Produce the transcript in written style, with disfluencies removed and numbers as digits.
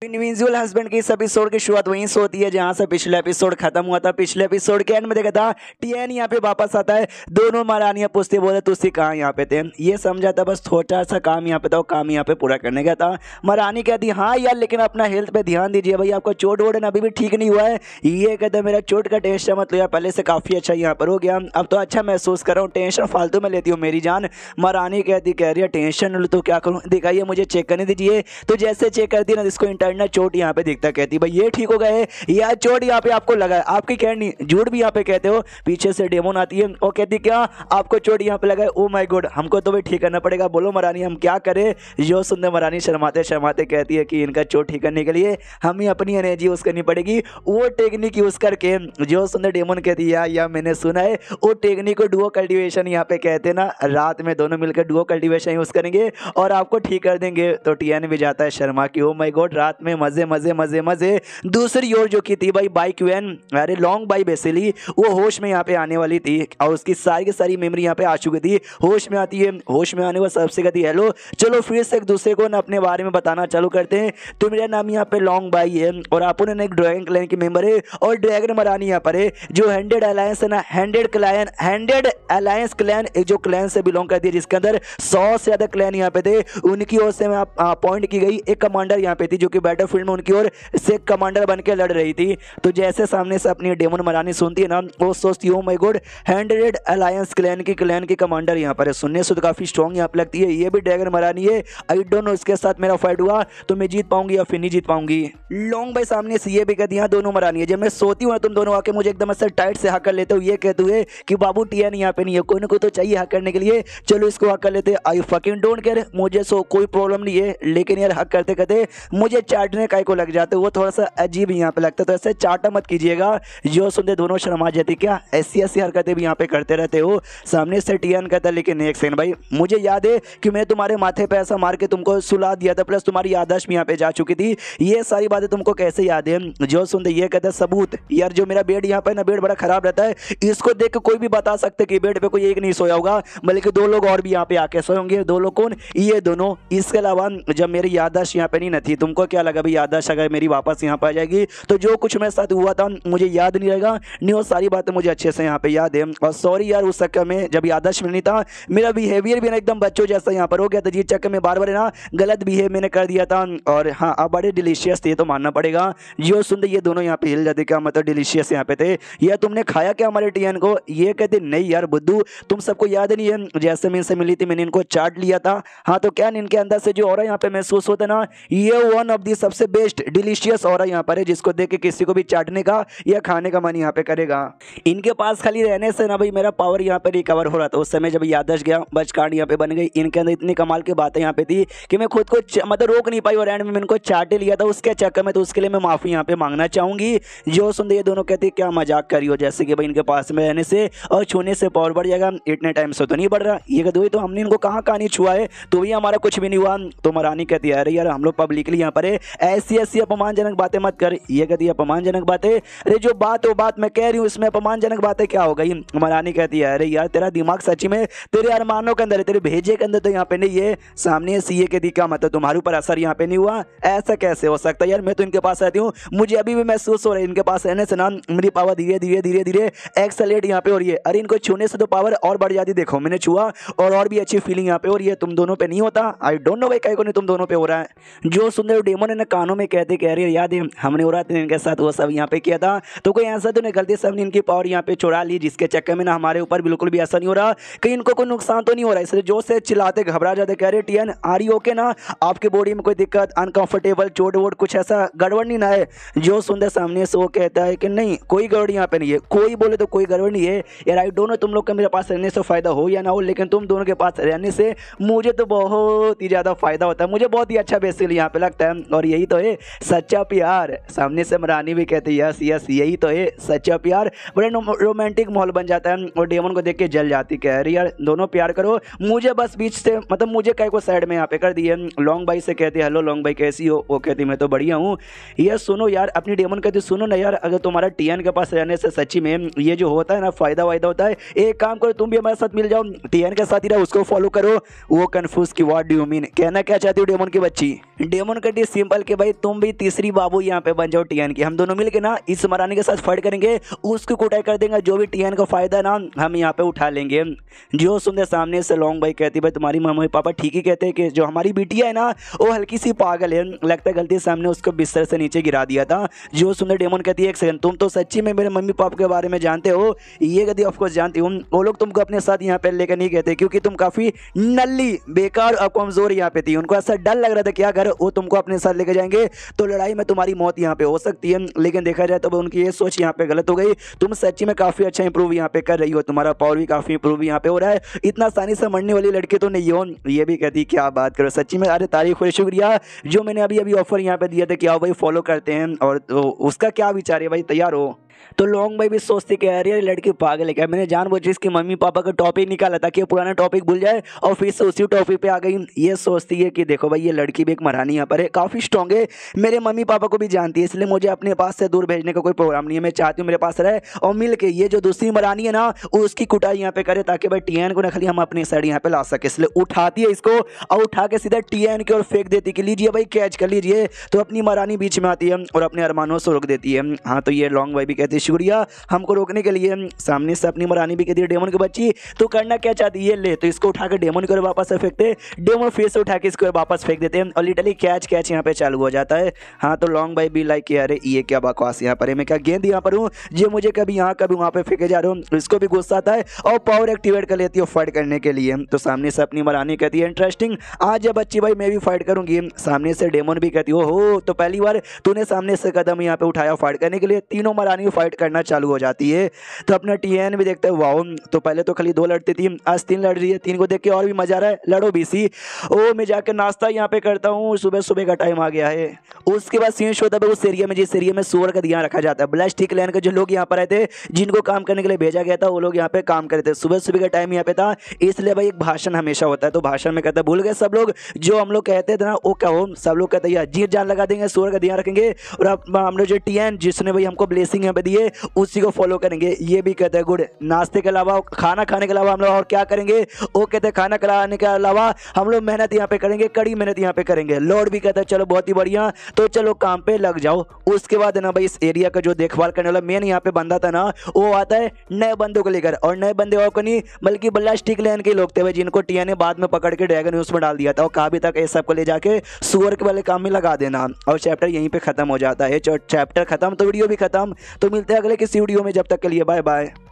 Individual husband की इस episode की शुरुआत वहीं से होती है जहां से पिछले एपिसोड खत्म हुआ था। पिछले एपिसोड के एंड में देखा था टीएन यहाँ पे वापस आता है। दोनों महारानियां पूछती बोले तुसी कहाँ यहाँ पे थे। ये समझा था बस छोटा सा काम यहाँ पे था, वो काम यहाँ पे पूरा करने गया था। महारानी कहती हाँ यार लेकिन अपना हेल्थ पे ध्यान दीजिए भाई, आपको चोट वोट अभी भी ठीक नहीं हुआ है। ये कहते मेरा चोट का टेंशन मत लो यार, पहले से काफी अच्छा यहाँ पर हो गया, अब तो अच्छा महसूस कर रहा हूँ, टेंशन फालतू में लेती हूँ मेरी जान। महारानी कहती कह रही है टेंशन लो तो क्या करूँ, दिखाइए मुझे चेक करने दीजिए। तो जैसे चेक करती है ना इसको इंटरनल चोट यहाँ पे दिखता, कहती भाई ये ठीक हो गए या चोट यहाँ पे आपको लगा है, आपकी कहनी झूठ भी यहाँ पे कहते हो। पीछे से डेमोन आती है और कहती क्या आपको चोट यहाँ पे लगा है, ओ माय गॉड हमको तो भाई ठीक करना पड़ेगा, बोलो महारानी हम क्या करें। जो सुंदर महारानी शर्माते शर्माते कहती है कि इनका चोट ठीक करने के लिए हमें अपनी एनर्जी यूज करनी पड़ेगी। वो टेक्निक यूज करके जो सुंदर डेमोन कहती है या मैंने सुना है वो टेक्निक को डुओ कल्टीवेशन यहाँ पे कहते हैं ना, रात में दोनों मिलकर डुओ कल्टीवेशन यूज करेंगे और आपको ठीक कर देंगे। तो टीएन भी जाता है शर्मा की, ओ माय गॉड रात में मजे मजे मजे मजे। दूसरी ओर जो की थी भाई बाइक वैन, अरे लॉन्ग बाई बेसिकली वो होश में यहाँ पे आने वाली थी और उसकी सारी की सारी मेमोरी यहाँ पे आ चुकी थी। होश में आती है, होश में आने को सबसे कहती है हेलो चलो फिर से एक दूसरे को ना अपने बारे में बताना चालू करते हैं। तो मेरा नाम यहाँ पे लॉन्ग बाई है और आप एक ड्रैगन क्लैन की मेंबर है और ड्रैगन महारानी यहाँ पर है जो हैंडेड अलायंस है ना, हैंडेड अलायंस क्लैन एक जो क्लैन से बिलोंग करती है जिसके अंदर 100 से ज्यादा क्लैन यहाँ पे थे। उनकी ओर से मैं अपॉइंट की गई एक कमांडर यहाँ पे थी जो कि बैटलफील्ड में उनकी ओर से कमांडर बन के लड़ रही थी। तो जैसे सामने से अपनी डेमन महारानी सुनती है ना वो सोचती है oh my God handed alliance clan की कमांडर यहाँ पर है, सुनने से तो काफी स्ट्रॉन्ग यहाँ पे लगती है। ये भी ड्रैगन महारानी है, आई डोंट नो इसके साथ मेरा फाइट हुआ तो मैं जीत पाऊंगी या फिर नहीं जीत पाऊंगी। लॉन्ग भाई सामने से ये भी कहती है दोनों महारानी है, जब मैं सोती हूँ तुम दोनों आके मुझे एकदम से टाइट से हक कर लेते हो। ये कहते हुए कि बाबू टीएन यहाँ पे नहीं है, कोई ना कोई तो चाहिए हक करने के लिए, चलो इसको हक कर लेते। आई फकिंग डोंट केयर, मुझे सो कोई प्रॉब्लम नहीं है, लेकिन यार हक करते करते मुझे चाटने का को लग जाते वो थोड़ा सा अजीब यहाँ पे लगता है, तो ऐसे चाटा मत कीजिएगा। जो सुनते दोनों शर्मा जाती क्या ऐसी ऐसी हरकतें भी यहाँ पे करते रहते हो। सामने से टीएन कहता लेकिन एक सेकंड भाई मुझे याद है कि मैं तुम्हारे माथे पे ऐसा मार के तुमको सुला दिया था, प्लस तुम्हारी याददाश्त भी यहाँ पे जा चुकी थी, ये सारी बातें तुमको कैसे याद है। जो सुनते ये कहता है सबूत, यार जो मेरा बेड यहाँ पे ना बेड बड़ा खराब रहता है, इसको देख के कोई भी बता सकते कि बेड पे कोई एक नहीं सोया होगा बल्कि दो लोग और भी यहाँ पे आके सोए होंगे। दो लोग कौन, ये दोनों। इसके अलावा जब मेरी याददाश्त यहाँ पे नहीं थी, तुमको क्या लगा भाई याददाश्त अगर मेरी वापस यहाँ पे आ जाएगी तो जो कुछ मेरे साथ हुआ था मुझे याद नहीं रहेगा, नहीं वो सारी बातें मुझे अच्छे से यहाँ पे याद है। और सॉरी यार उस चक्कर में जब याददाश्त नहीं था मेरा बिहेवियर भी ना एकदम बच्चों जैसा यहाँ पर हो गया था, जिस चक्कर में बार बार ना गलत बिहेव मैंने कर दिया था। और हाँ अब बड़े डिलीशियस थे तो मानना पड़ेगा। जो सुनते ये दोनों यहाँ पे हिल जाते, क्या मतलब डिलीशियस यहाँ पे थे, यह तुमने खाया क्या हमारे टीएन को। ये कहते नहीं यार बुद्धू तुम सबको याद नहीं है जैसे मैं इनसे मिली थी मैंने इनको चाट लिया था। हाँ तो क्या इनके अंदर से जो ऑरा यहाँ पे महसूस होता ना, ये वन ऑफ दी सबसे बेस्ट डिलीशियस ऑरा यहाँ पर है जिसको देख के किसी को भी चाटने का या खाने का मन यहाँ पे करेगा। इनके पास खाली रहने से ना भाई मेरा पावर यहाँ पे रिकवर हो रहा था। उस समय जब याददाश्त गया बचकांड यहाँ पे बन गई, इनके अंदर इतनी कमाल की बातें यहाँ पे थी कि मैं खुद को मतलब रोक नहीं पाई और एंड में मैं इनको चाट लिया था उसके चक्कर में, तो उसके लिए मैं माफी यहाँ पे मांगना चाहूंगी। जो सुनते ये दोनों कहते क्या मजाक करी हो, जैसे कि भाई इनके पास में रहने से और छूने से पावर बढ़ जाएगा, इतने टाइम से तो नहीं बढ़ रहा। ये कहते हुए तो हमने इनको कहाँ कहानी छुआ है तो भी हमारा कुछ भी नहीं हुआ। तो महारानी कहती है अरे यार हम लोग पब्लिकली यहाँ पर है, ऐसी ऐसी अपमानजनक बातें मत कर। ये कहती है अपमानजनक बातें, अरे जो बात वो बात मैं कह रही हूँ इसमें अपमानजनक बातें क्या हो गई। महारानी कहती है अरे यार तेरा दिमाग सच्ची में तेरे अरमानों के अंदर है, तेरे भेजे के अंदर तो यहाँ पे नहीं है। सामने सीए के दी क्या मतलब तुम्हारे ऊपर असर यहाँ पे नहीं हुआ, ऐसा कैसे हो सकता है यार, मैं तो इनके पास रहती हूँ मुझे अभी भी महसूस हो रहा है इनके पास रहने से ना मेरी पावर धीरे धीरे धीरे धीरे एक्सेलेरेट यहाँ पे हो रही है। अरे इनको छूने से तो पावर और बढ़ जाती, देखो मैंने छुआ और भी अच्छी फीलिंग यहाँ पे हो रही है, तुम दोनों पे नहीं होता। आई डोंट नो भाई कहीं को नहीं तुम दोनों पे हो रहा है। जो सुंदर डेमन ने कानों में कहते कह रही है याद है हमने हो रहा था इनके साथ वो सब यहाँ पे किया था, तो कोई ऐसा तो नहीं गलती सबने इनकी पावर यहाँ पे चुरा ली जिसके चक्कर में ना हमारे ऊपर बिल्कुल भी ऐसा नहीं हो रहा, कहीं इनको कोई नुकसान तो नहीं हो रहा। इसलिए जो से चिल्लाते घबरा जाते कह रहे टीएन आ रही ओके ना, आपकी बॉडी में कोई दिक्कत अनकंफर्टेबल चोट वोट कुछ ऐसा गड़बड़ नहीं ना है। जो सुंदर सामने से वो कहता है कि नहीं कोई गड़बड़ यहाँ पे नहीं है, कोई बोले तो कोई गड़बड़ नहीं है यार। आई डोंट नो तुम लोग का मेरे पास रहने से फायदा हो या ना हो, लेकिन तुम दोनों के पास रहने से मुझे तो बहुत ही ज्यादा फायदा होता है, मुझे बहुत ही अच्छा बेसिकली यहाँ पे लगता है। और यही तो है सच्चा प्यार। सामने से महारानी भी कहती है यस यस यही तो है सच्चा प्यार। बड़े रोमांटिक माहौल बन जाता है और डेमन को देख के जल जाती, कह रही यार दोनों प्यार करो, मुझे बस बीच से मतलब मुझे कहीं को साइड में यहाँ पे कर दिए। लॉन्ग भाई से कहती हेलो लॉन्ग भाई कैसी हो, वो कहती मैं तो बढ़िया हूँ। ये सुनो यार अपनी डेमन कहती सुनो ना यार अगर तुम्हारा टीएन के पास रहने से सच्ची में ये जो होता है ना फायदा वायदा होता है, एक काम करो तुम भी हमारे साथ मिल जाओ, टीएन के साथ ही रहो उसको फॉलो करो। वो कंफ्यूज की व्हाट डू यू मीन, कहना क्या चाहती हो डेमन की बच्ची। डेमन कहती सिंपल कि भाई तुम भी तीसरी बाबू यहाँ पे बन जाओ टीएन की, हम दोनों मिलके ना इस मरानी के साथ फाइट करेंगे, उसकी कुटाई कर देंगे, जो भी टीएन का फायदा ना हम यहाँ पे उठा लेंगे। जो सुनते सामने से लॉन्ग भाई कहती भाई तुम्हारी मम्मी पापा ठीक ही कहते हैं कि जो हमारी बिटिया है ना वो हल्की सी पागल है, लगता है गलती से सामने उसको बिस्तर से नीचे गिरा दिया था। जो सुंदर डेमन कहती है एक सेकंड, तुम तो सच्ची में मेरे मम्मी पापा के बारे में जानते हो? ये कहती ऑफकोर्स जानती हूँ, वो लोग तुमको अपने साथ यहाँ पे लेकर नहीं कहते क्योंकि तुम काफी नल्ली बेकार और कमजोर यहाँ पे थी, उनको ऐसा डर लग रहा था कि अगर वो तुमको अपने साथ लेके जाएंगे तो लड़ाई में तुम्हारी मौत यहाँ पे हो सकती है। लेकिन देखा जाए तो उनकी ये सोच यहाँ पे गलत हो गई, तुम सच्ची में काफी अच्छा इंप्रूव यहाँ पे कर रही हो, तुम्हारा पावर भी काफी इंप्रूव यहाँ पे हो रहा है, इतना आसानी से मरने वाली लड़की तो नहीं हो। ये भी कहती क्या बात करो, सच्ची में अरे तारीफ हो, शुक्रिया जो मैंने अभी अभी ऑफर यहाँ पे दिया था कि आओ भाई फॉलो करते हैं। और तो उसका क्या विचार है भाई, तैयार हो? तो लॉन्ग भाई भी सोचते कि अरे लड़की पागल है क्या, मैंने जानबूझ इसकी मम्मी पापा का टॉपिक निकाला था कि पुराना टॉपिक भूल जाए और फिर से उसी टॉपिक पे आ गई। ये सोचती है कि देखो भाई ये लड़की भी एक महारानी यहाँ पर है, काफ़ी स्ट्रॉन्ग है, मेरे मम्मी पापा को भी जानती है, इसलिए मुझे अपने पास से दूर भेजने का कोई प्रोग्राम नहीं है, मैं चाहती हूँ मेरे पास रहे और मिल के ये जो दूसरी महारानी है ना उसकी कुटाई यहाँ पे करे ताकि भाई टीएन को ना खाली हम अपनी साइड यहाँ पे ला सके। इसलिए उठाती है इसको और उठा के सीधा टीएन की ओर फेंक देती कि लीजिए भाई कैच कर लीजिए। तो अपनी महारानी बीच में आती है और अपने अरमानों से रोक देती है। हाँ तो ये लॉन्ग भाई भी कहती है शुक्रिया हमको रोकने के लिए। सामने से अपनी महारानी भी कहती है डेमन की बच्ची तो करना क्या चाहती है, ले तो इसको उठा के डेमन की ओर वापस फेंकते, डेमन फिर से उठा के इसको वापस फेंक देते हैं और लिटरली कैच यहाँ पे चालू हो जाता है। हाँ तो लॉन्ग भाई भी लाइक अरे ये क्या बकवास यहाँ पर है, मैं क्या गेंद यहाँ पर हूँ जो मुझे कभी यहाँ कभी वहाँ पे फेंके जा रहा हूँ। इसको भी गुस्सा आता है और पावर एक्टिवेट कर लेती है फाइट करने के लिए। तो सामने से अपनी महारानी कहती है इंटरेस्टिंग, आज जब बच्ची भाई मैं भी फाइट करूंगी। सामने से डेमन भी कहती हो तो पहली बार तूने सामने से कदम यहाँ पे उठाया फाइट करने के लिए। तीनों महारानी फाइट करना चालू हो जाती है। तो अपना टीएन भी देखते हैं वाओ, तो पहले तो खाली 2 लड़ती थी, आज 3 लड़ रही है, 3 को देख के और भी मजा आ रहा है, लड़ो बीसी। ओ मैं जाकर नाश्ता यहाँ पे करता हूँ, सुबह सुबह का टाइम आ गया है। उसके बाद सीन होता है उस एरिया में जिस एरिया में सुअर का ध्यान रखा जाता है। ब्लास्टिक लैंड के जो लोग यहाँ पर आए थे जिनको काम करने के लिए भेजा गया था वो लोग यहाँ पे काम कर रहे थे, सुबह सुबह का टाइम यहाँ पे था, इसलिए भाई एक भाषण हमेशा होता है। तो भाषण में कहता है भूल गए सब लोग जो हम लोग कहते थे ना वो क्या हो, सब लोग कहते हैं जी जान लगा देंगे, सुअर का ध्यान रखेंगे और अब हम लोग जो टीएन जिसने भाई हमको ब्लेसिंग यहाँ पे दिए उसी को फॉलो करेंगे। ये भी कहते हैं गुड, नाश्ते के अलावा खाना खाने के अलावा हम लोग और क्या करेंगे, वो कहते हैं खाना खाने के अलावा हम लोग मेहनत यहाँ पे करेंगे, कड़ी मेहनत यहाँ पे करेंगे। लॉर्ड भी कहता है चलो बहुत ही बढ़िया, तो चलो काम पे लग जाओ। उसके बाद ना भाई इस एरिया का जो देखभाल करने वाला मेन यहाँ पे बंदा था ना वो आता है नए बंदों को लेकर, और नए बंदे और को नहीं बल्कि ब्लास्टिक लैंड के लोग थे जिनको टीएन ने बाद में पकड़ के ड्रैगन न्यूज में डाल दिया था और कहा भी तक ये सबको ले जाके सुअर के वाले काम में लगा देना। और चैप्टर यहीं पे खत्म हो जाता है। चैप्टर खत्म तो वीडियो भी खत्म। तो मिलते हैं अगले किसी वीडियो में, जब तक के लिए बाय बाय।